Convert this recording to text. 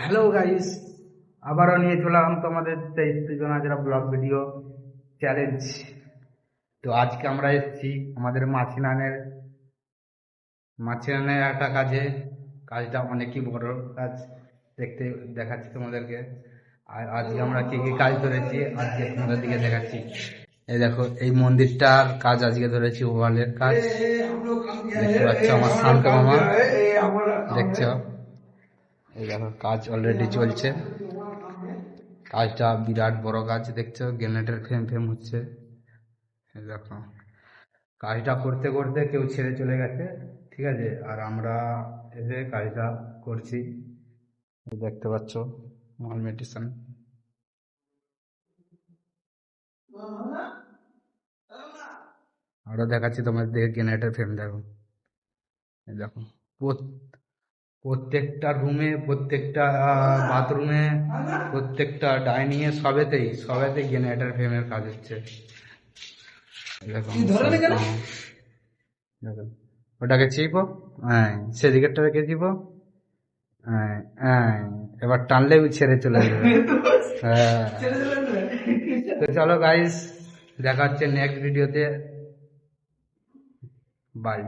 Hello guys, আবারও নিয়ে চলাম তোমাদের 23 জন হাজার ব্লগ ভিডিও চ্যালেঞ্জ। তো আজকে আমরা এসেছি আমাদের মাছিনানের একটা কাজটা অনেকই বড় কাজ, দেখাচ্ছি তোমাদেরকে। আর আজকে আমরা কি কি কাজ ধরেছি আজকে তোমাদের দিকে দেখাচ্ছি। এই দেখো, এই মন্দিরটার কাজ আজকে ধরেছি, ওয়ালের কাজ। দেখতে পাচ্ছ আমার শান্ত মামা, দেখছো? এই দেখো কাজ অলরেডি চলছে। কাজটা বিরাট বড় কাজ, দেখছো গ্রেনেডের ফ্রেম হচ্ছে। এই দেখো কাজটা করতে করতে কেউ ছেড়ে চলে গেছে, ঠিক আছে, আর আমরা এসে কাজটা করছি। দেখতে পাচ্ছ মাল মেডিসিন। আরো দেখাচ্ছি তোমাদের গ্রেনেডের ফ্রেম, দেখো। এই দেখো প্রত্যেকটা রুমে, প্রত্যেকটা বাথরুমে, প্রত্যেকটা ডাইনিং এ, সবেতেই গ্রেনেডের ফ্রেমের কাজ হচ্ছে। দেখো ওটাকে চিপো, হ্যাঁ সেদিকেরটা রেখে চিপো, হ্যাঁ হ্যাঁ, এবার টানলে ছেড়ে চলে যাবে। হ্যাঁ, তো চলো গাইস, দেখা হচ্ছে নেক্সট ভিডিওতে। বাই।